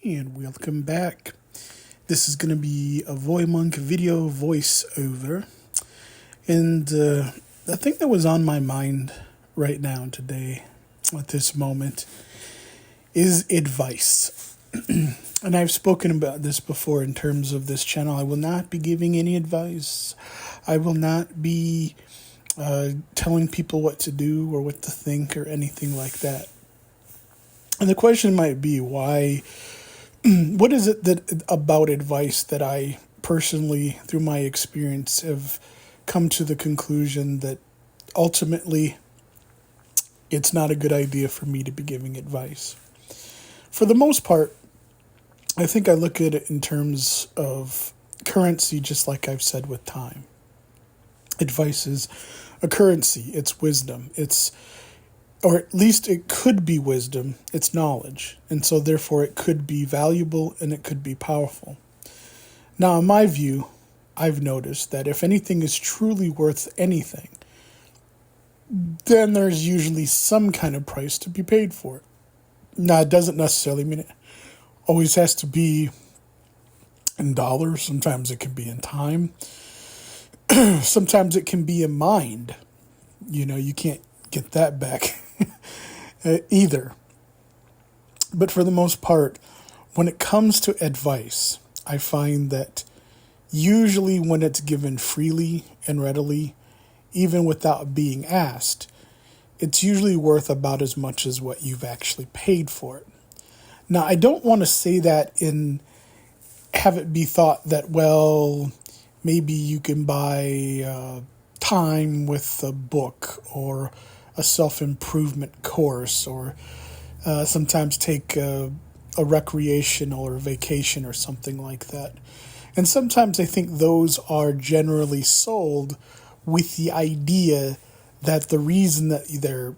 And welcome back. This is going to be a Voymonk video voiceover. And the thing that was on my mind right now today, at this moment, is advice. And I've spoken about this before in terms of this channel. I will not be giving any advice. I will not be telling people what to do or what to think or anything like that. And the question might be, why? What is it that about advice that I personally, through my experience, have come to the conclusion that ultimately it's not a good idea for me to be giving advice? For the most part, I think I look at it in terms of currency, just like I've said with time. Advice is a currency. It's wisdom. Or at least it could be wisdom, it's knowledge. And so therefore it could be valuable and it could be powerful. Now, in my view, I've noticed that if anything is truly worth anything, then there's usually some kind of price to be paid for it. Now, it doesn't necessarily mean it always has to be in dollars. Sometimes it can be in time. Sometimes it can be in mind. You can't get that back either. But for the most part, when it comes to advice, I find that usually when it's given freely and readily, even without being asked, it's usually worth about as much as what you've actually paid for it. Now, I don't want to say that and have it be thought that, well, maybe you can buy time with a book or a self-improvement course, or sometimes take a recreational or vacation or something like that. And sometimes I think those are generally sold with the idea that the reason that their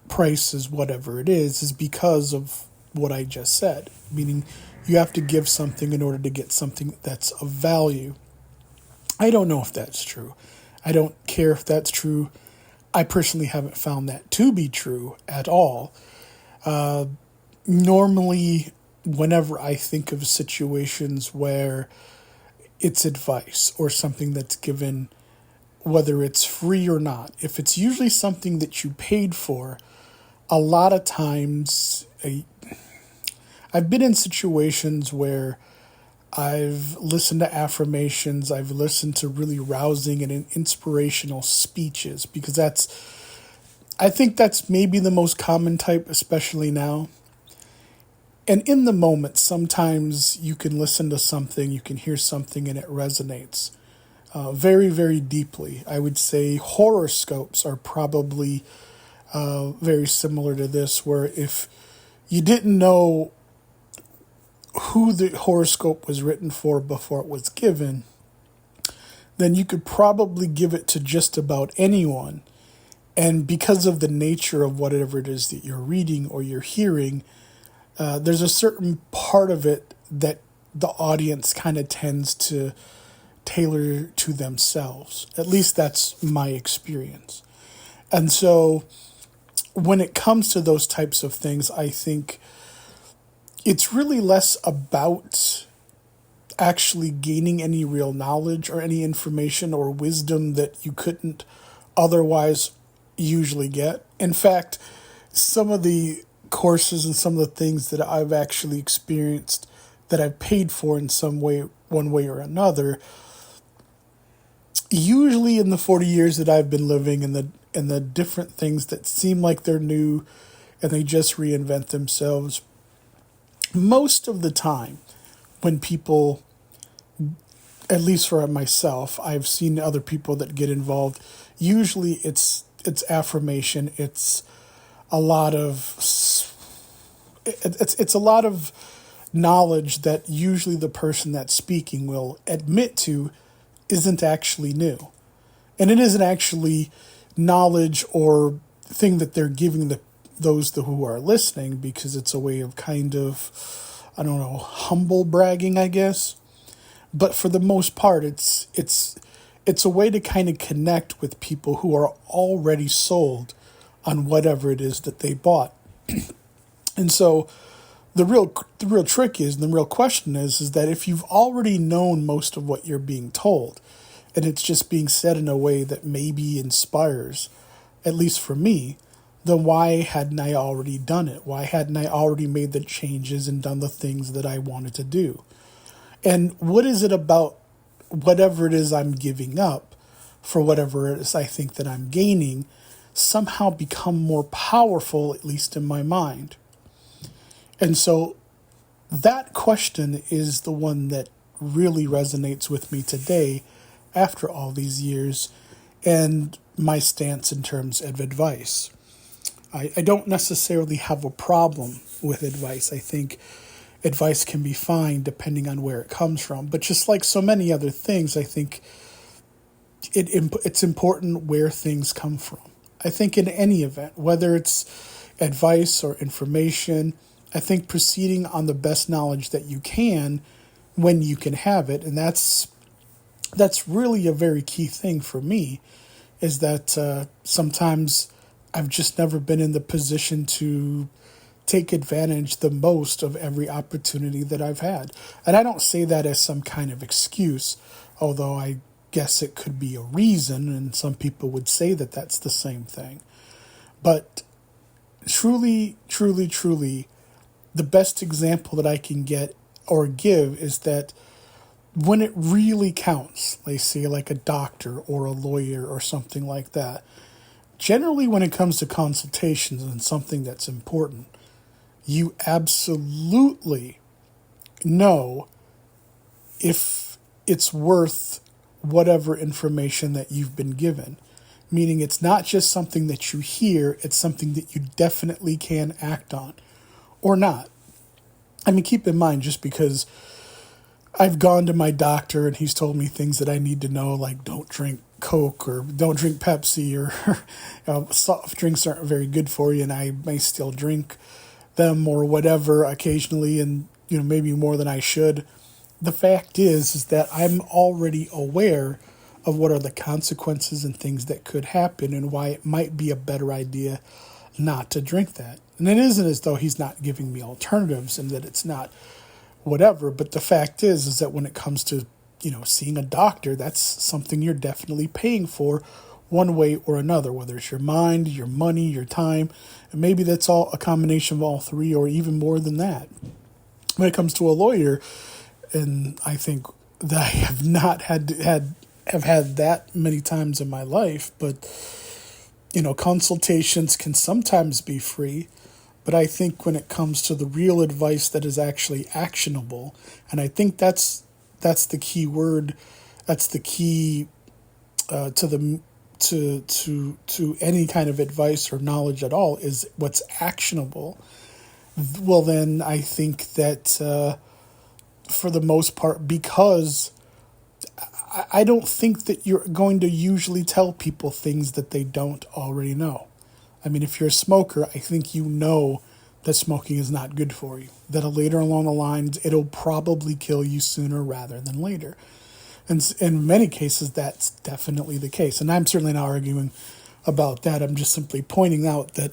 price is whatever it is because of what I just said, meaning you have to give something in order to get something that's of value. I don't know if that's true. I don't care if that's true. I personally haven't found that to be true at all. Normally, whenever I think of situations where it's advice or something that's given, whether it's free or not, if it's usually something that you paid for, a lot of times I've been in situations where I've listened to affirmations. I've listened to really rousing and inspirational speeches, because I think that's maybe the most common type, especially now. And in the moment, sometimes you can listen to something, you can hear something, and it resonates very, very deeply. I would say horoscopes are probably very similar to this, where if you didn't know who the horoscope was written for before it was given, then you could probably give it to just about anyone. And because of the nature of whatever it is that you're reading or you're hearing, there's a certain part of it that the audience kind of tends to tailor to themselves. At least that's my experience. And so when it comes to those types of things, I think it's really less about actually gaining any real knowledge or any information or wisdom that you couldn't otherwise usually get. In fact, some of the courses and some of the things that I've actually experienced that I've paid for in some way, one way or another, usually in the 40 years that I've been living, and the different things that seem like they're new and they just reinvent themselves, most of the time when people, at least for myself, I've seen other people that get involved, usually it's affirmation. It's a lot of it's a lot of knowledge that usually the person that's speaking will admit to isn't actually new. And it isn't actually knowledge or thing that they're giving those who are listening, because it's a way of kind of, I don't know, humble bragging, I guess. But for the most part, it's a way to kind of connect with people who are already sold on whatever it is that they bought. And so the real trick is, and the real question is that if you've already known most of what you're being told, and it's just being said in a way that maybe inspires, at least for me, then why hadn't I already done it? Why hadn't I already made the changes and done the things that I wanted to do? And what is it about whatever it is I'm giving up for whatever it is I think that I'm gaining somehow become more powerful, at least in my mind? And so that question is the one that really resonates with me today after all these years and my stance in terms of advice. I don't necessarily have a problem with advice. I think advice can be fine depending on where it comes from. But just like so many other things, I think it's important where things come from. I think in any event, whether it's advice or information, I think proceeding on the best knowledge that you can when you can have it, and that's really a very key thing for me, is that sometimes I've just never been in the position to take advantage the most of every opportunity that I've had. And I don't say that as some kind of excuse, although I guess it could be a reason, and some people would say that that's the same thing. But truly, truly, truly, the best example that I can get or give is that when it really counts, they say like a doctor or a lawyer or something like that, generally when it comes to consultations and something that's important, you absolutely know if it's worth whatever information that you've been given. Meaning it's not just something that you hear, it's something that you definitely can act on or not. I mean, keep in mind, just because I've gone to my doctor and he's told me things that I need to know, like don't drink Coke or don't drink Pepsi, or soft drinks aren't very good for you, and I may still drink them or whatever occasionally, and maybe more than I should. The fact is that I'm already aware of what are the consequences and things that could happen and why it might be a better idea not to drink that. And it isn't as though he's not giving me alternatives and that it's not whatever, but the fact is that when it comes to seeing a doctor, that's something you're definitely paying for one way or another, whether it's your mind, your money, your time, and maybe that's all a combination of all three or even more than that. When it comes to a lawyer, and I think that I have not had that many times in my life, but consultations can sometimes be free. But I think when it comes to the real advice that is actually actionable, and I think that's the key word, that's the key to any kind of advice or knowledge at all, is what's actionable. Well, then I think that for the most part, because I don't think that you're going to usually tell people things that they don't already know. I mean, if you're a smoker, I think you know that smoking is not good for you. That later along the lines, it'll probably kill you sooner rather than later. And in many cases, that's definitely the case. And I'm certainly not arguing about that. I'm just simply pointing out that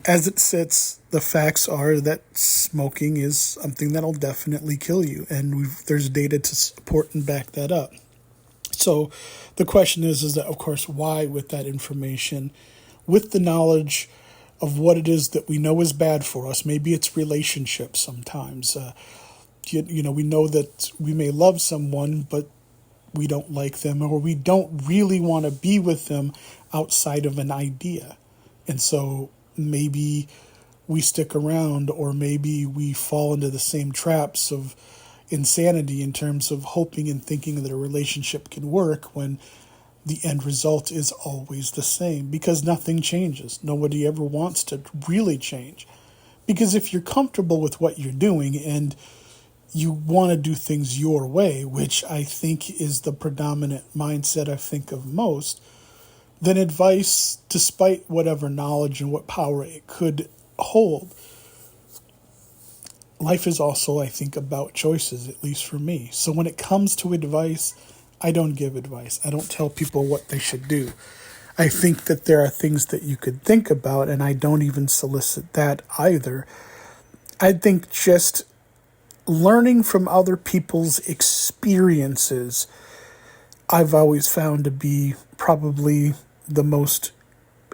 as it sits, the facts are that smoking is something that'll definitely kill you. And there's data to support and back that up. So the question is that, of course, why with that information, with the knowledge of what it is that we know is bad for us? Maybe it's relationships sometimes. We know that we may love someone, but we don't like them, or we don't really want to be with them outside of an idea. And so maybe we stick around, or maybe we fall into the same traps of insanity in terms of hoping and thinking that a relationship can work when the end result is always the same, because nothing changes. Nobody ever wants to really change. Because if you're comfortable with what you're doing and you want to do things your way, which I think is the predominant mindset I think of most, then advice, despite whatever knowledge and what power it could hold, life is also, I think, about choices, at least for me. So when it comes to advice, I don't give advice. I don't tell people what they should do. I think that there are things that you could think about, and I don't even solicit that either. I think just learning from other people's experiences, I've always found to be probably the most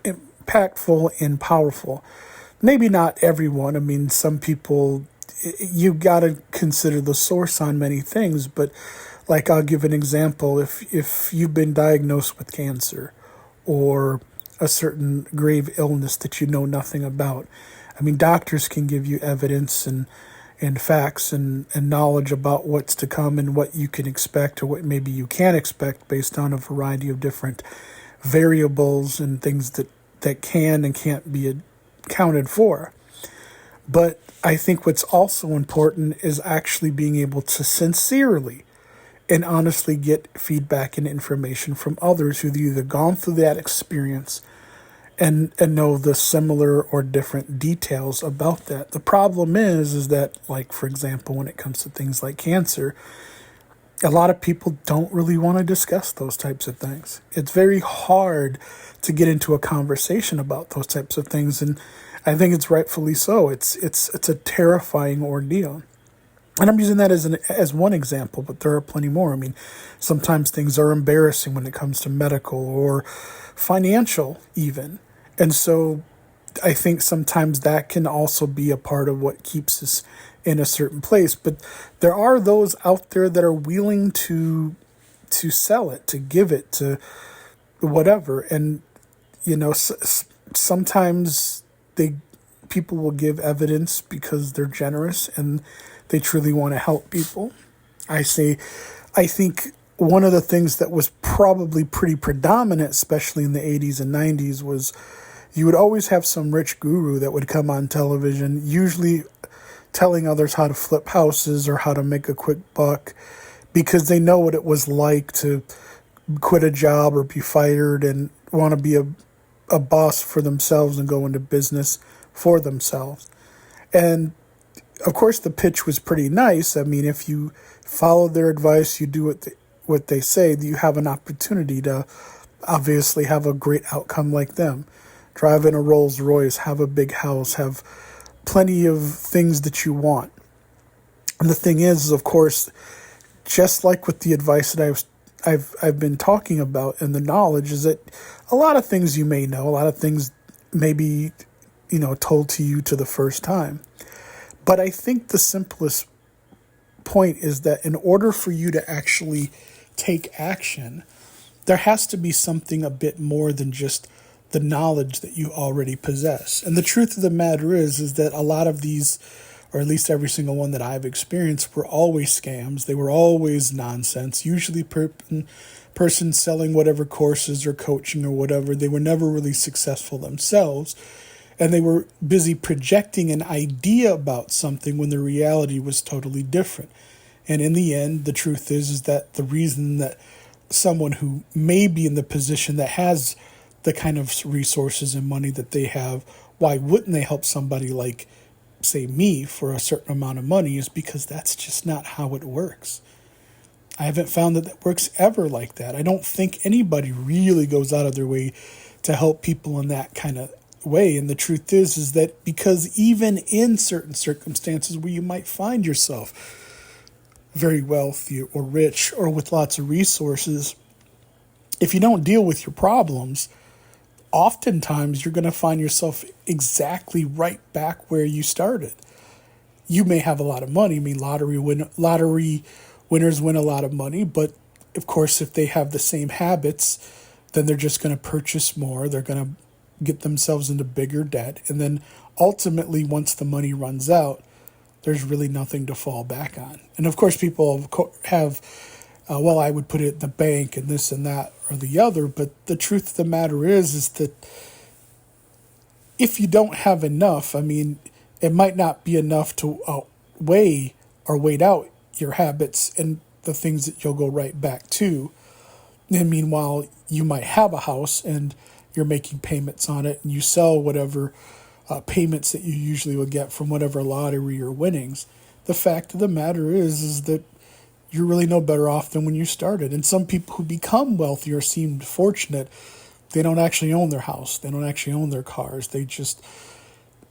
impactful and powerful. Maybe not everyone. I mean, some people, you got to consider the source on many things, but like I'll give an example. If you've been diagnosed with cancer or a certain grave illness that you know nothing about, I mean, doctors can give you evidence and facts and knowledge about what's to come and what you can expect or what maybe you can't expect based on a variety of different variables and things that can and can't be accounted for. But I think what's also important is actually being able to sincerely and honestly get feedback and information from others who've either gone through that experience and know the similar or different details about that. The problem is that, like, for example, when it comes to things like cancer, a lot of people don't really want to discuss those types of things. It's very hard to get into a conversation about those types of things, and I think it's rightfully so. It's a terrifying ordeal. And I'm using that as one example, but there are plenty more. I mean, sometimes things are embarrassing when it comes to medical or financial even. And so I think sometimes that can also be a part of what keeps us in a certain place. But there are those out there that are willing to sell it, to give it, to whatever. And, you know, sometimes people will give evidence because they're generous and they truly want to help people. I think one of the things that was probably pretty predominant, especially in the 80s and 90s, was you would always have some rich guru that would come on television, usually telling others how to flip houses or how to make a quick buck, because they know what it was like to quit a job or be fired and want to be a boss for themselves and go into business for themselves. And of course, the pitch was pretty nice. I mean, if you follow their advice, you do what they say, you have an opportunity to obviously have a great outcome like them. Drive in a Rolls Royce, have a big house, have plenty of things that you want. And the thing is, of course, just like with the advice that I've been talking about and the knowledge, is that a lot of things you may know, a lot of things may be, told to you to the first time. But I think the simplest point is that in order for you to actually take action, there has to be something a bit more than just the knowledge that you already possess. And the truth of the matter is that a lot of these, or at least every single one that I've experienced, were always scams. They were always nonsense, usually person selling whatever courses or coaching or whatever. They were never really successful themselves. And they were busy projecting an idea about something when the reality was totally different. And in the end, the truth is that the reason that someone who may be in the position that has the kind of resources and money that they have, why wouldn't they help somebody like, say, me for a certain amount of money, is because that's just not how it works. I haven't found that works ever like that. I don't think anybody really goes out of their way to help people in that kind of way. And the truth is that because even in certain circumstances where you might find yourself very wealthy or rich or with lots of resources, if you don't deal with your problems, oftentimes you're going to find yourself exactly right back where you started. You may have a lot of money. I mean, lottery winners win a lot of money, but of course, if they have the same habits, then they're just going to purchase more. They're going to get themselves into bigger debt. And then ultimately, once the money runs out, there's really nothing to fall back on. And of course, people have, I would put it in the bank and this and that or the other. But the truth of the matter is that if you don't have enough, I mean, it might not be enough to weigh or wait out your habits and the things that you'll go right back to. And meanwhile, you might have a house and you're making payments on it and you sell whatever payments that you usually would get from whatever lottery or winnings. The fact of the matter is that you're really no better off than when you started. And some people who become wealthy or seem fortunate, they don't actually own their house. They don't actually own their cars.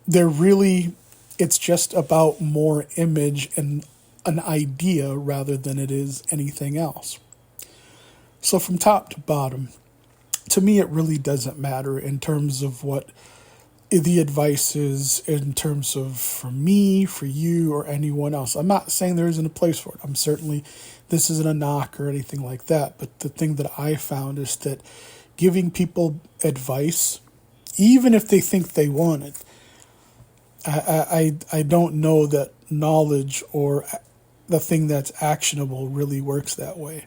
They're really It's just about more image and an idea rather than it is anything else. So from top to bottom, to me, it really doesn't matter in terms of what the advice is in terms of for me, for you, or anyone else. I'm not saying there isn't a place for it. I'm certainly, this isn't a knock or anything like that. But the thing that I found is that giving people advice, even if they think they want it, I don't know that knowledge or the thing that's actionable really works that way.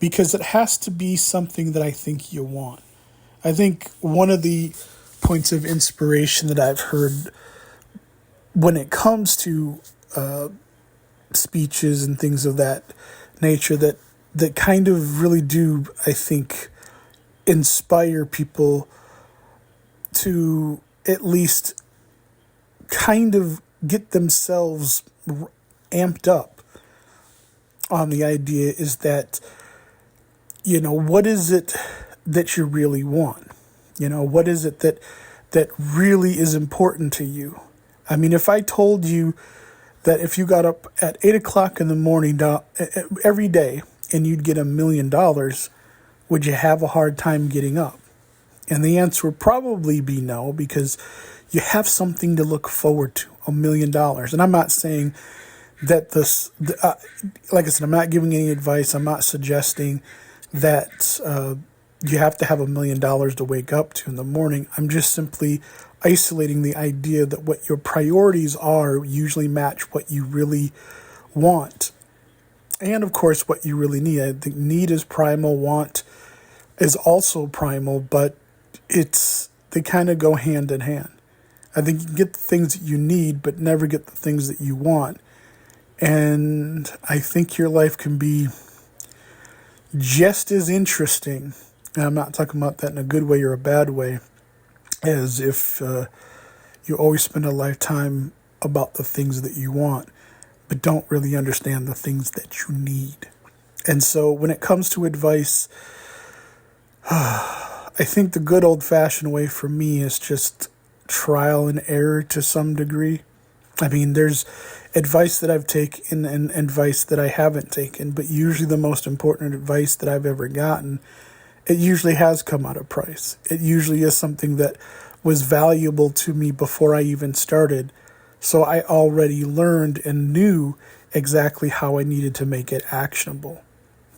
Because it has to be something that I think you want. I think one of the points of inspiration that I've heard when it comes to speeches and things of that nature that kind of really do, I think, inspire people to at least kind of get themselves amped up on the idea is that, what is it that you really want? What is it that really is important to you? I mean, if I told you that if you got up at 8 o'clock in the morning every day and you'd get $1 million, would you have a hard time getting up? And the answer would probably be no, because you have something to look forward to, $1 million. And I'm not saying that like I said, I'm not giving any advice. I'm not suggesting that you have to have $1 million to wake up to in the morning. I'm just simply isolating the idea that what your priorities are usually match what you really want. And of course, what you really need. I think need is primal, want is also primal, but they kind of go hand in hand. I think you can get the things that you need, but never get the things that you want. And I think your life can be just as interesting, and I'm not talking about that in a good way or a bad way, as if you always spend a lifetime about the things that you want, but don't really understand the things that you need. And so when it comes to advice, I think the good old-fashioned way for me is just trial and error to some degree. I mean, there's advice that I've taken and advice that I haven't taken, but usually the most important advice that I've ever gotten, it usually has come at a price. It usually is something that was valuable to me before I even started. So I already learned and knew exactly how I needed to make it actionable.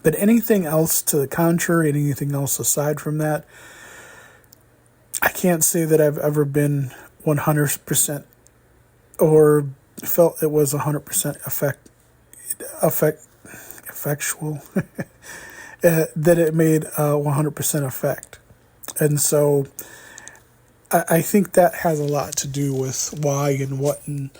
But anything else to the contrary, anything else aside from that, I can't say that I've ever been 100% or felt it was 100% effectual, that it made 100% effect. And so I think that has a lot to do with why and what and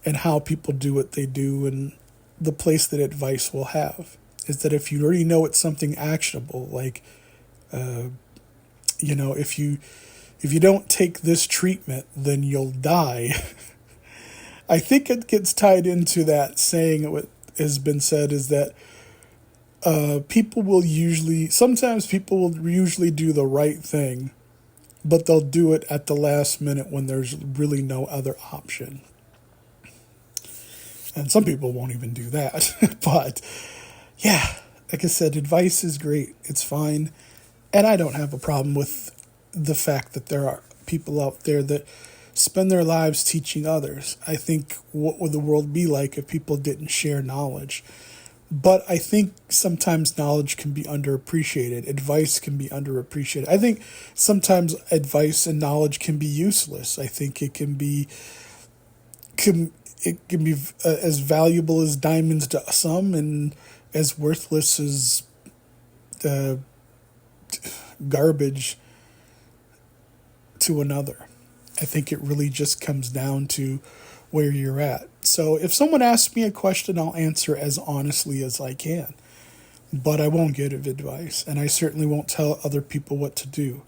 how people do what they do, and the place that advice will have is that if you already know it's something actionable, like, if you don't take this treatment, then you'll die. I think it gets tied into that saying, what has been said is that sometimes people will usually do the right thing, but they'll do it at the last minute when there's really no other option. And some people won't even do that. But yeah, like I said, advice is great. It's fine. And I don't have a problem with the fact that there are people out there that spend their lives teaching others. I think, what would the world be like if people didn't share knowledge? But I think sometimes knowledge can be underappreciated. Advice can be underappreciated. I think sometimes advice and knowledge can be useless. I think it can be as valuable as diamonds to some and as worthless as garbage to another. I think it really just comes down to where you're at. So if someone asks me a question, I'll answer as honestly as I can. But I won't give advice, and I certainly won't tell other people what to do.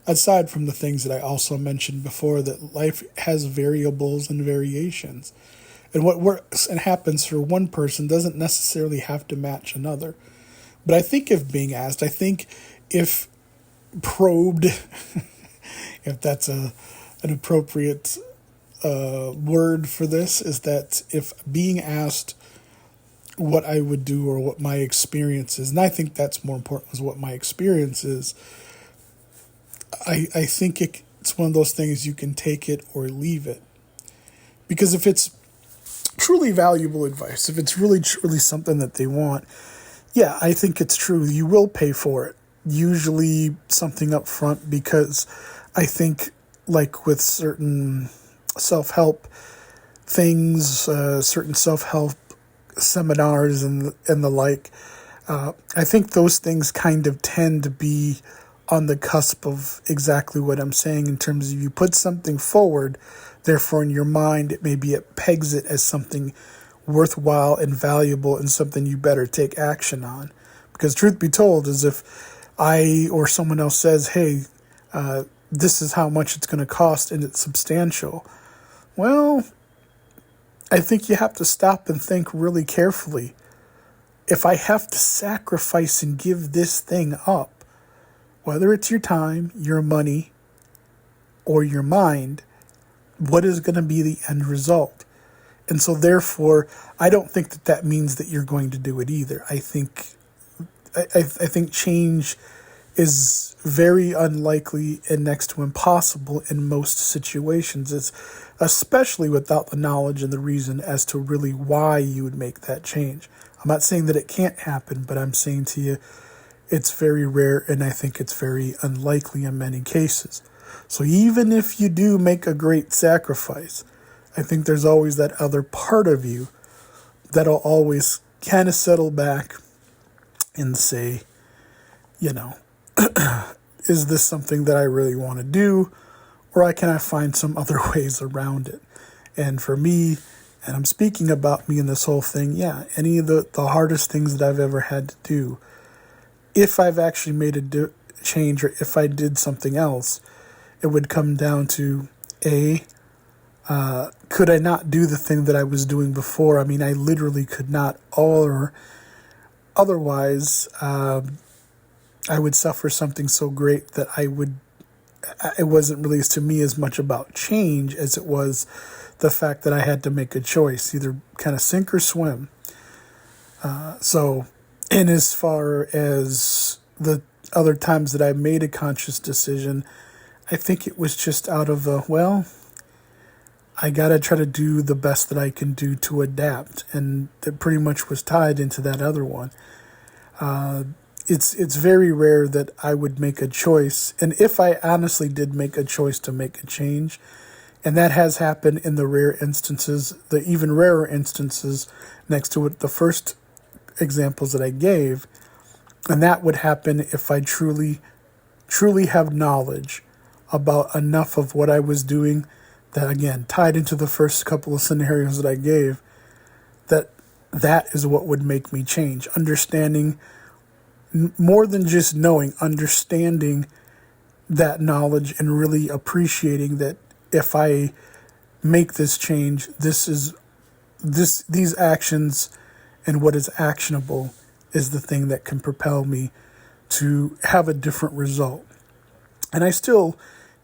Aside from the things that I also mentioned before, that life has variables and variations. And what works and happens for one person doesn't necessarily have to match another. But I think if being asked, I think if probed, if that's an appropriate word for this is that if being asked what I would do or what my experience is, and I think that's more important, is what my experience is, I think it's one of those things you can take it or leave it. Because if it's truly valuable advice, if it's really, truly something that they want, yeah, I think it's true. You will pay for it. Usually something up front, because I think, like with certain self-help things, certain self-help seminars and the like, I think those things kind of tend to be on the cusp of exactly what I'm saying, in terms of you put something forward, therefore in your mind it pegs it as something worthwhile and valuable and something you better take action on. Because truth be told, is if I or someone else says, hey, this is how much it's going to cost and it's substantial, well, I think you have to stop and think really carefully. If I have to sacrifice and give this thing up, whether it's your time, your money, or your mind, what is going to be the end result? And so therefore, I don't think that means that you're going to do it either. I think change is very unlikely and next to impossible in most situations. It's especially without the knowledge and the reason as to really why you would make that change. I'm not saying that it can't happen, but I'm saying to you, it's very rare, and I think it's very unlikely in many cases. So even if you do make a great sacrifice, I think there's always that other part of you that'll always kind of settle back and say, is this something that I really want to do, or can I find some other ways around it? And for me, and I'm speaking about me in this whole thing, yeah, any of the hardest things that I've ever had to do, if I've actually made a change, or if I did something else, it would come down to, could I not do the thing that I was doing before? I mean, I literally could not, or otherwise, I would suffer something so great that it wasn't really, to me, as much about change as it was the fact that I had to make a choice, either kind of sink or swim. And as far as the other times that I made a conscious decision, I think it was just out of I got to try to do the best that I can do to adapt. And it pretty much was tied into that other one. It's very rare that I would make a choice. And if I honestly did make a choice to make a change, and that has happened in the rare instances, the even rarer instances next to it, the first examples that I gave, and that would happen if I truly have knowledge about enough of what I was doing that, again, tied into the first couple of scenarios that I gave, that is what would make me change. Understanding, more than just knowing, understanding that knowledge and really appreciating that if I make this change, these actions and what is actionable is the thing that can propel me to have a different result. And I still,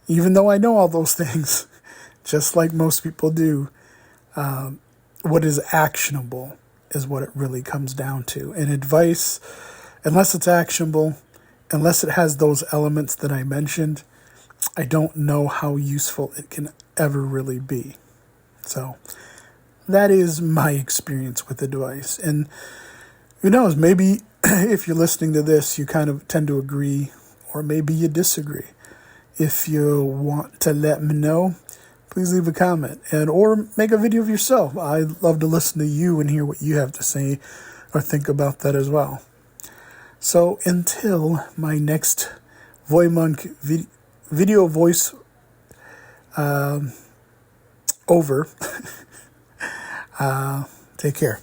even though I know all those things, just like most people do, what is actionable is what it really comes down to. And advice, unless it's actionable, unless it has those elements that I mentioned, I don't know how useful it can ever really be. So that is my experience with advice. And who knows, maybe if you're listening to this, you kind of tend to agree, or maybe you disagree. If you want to let me know, please leave a comment or make a video of yourself. I'd love to listen to you and hear what you have to say or think about that as well. So until my next Voymonk video voice over, take care.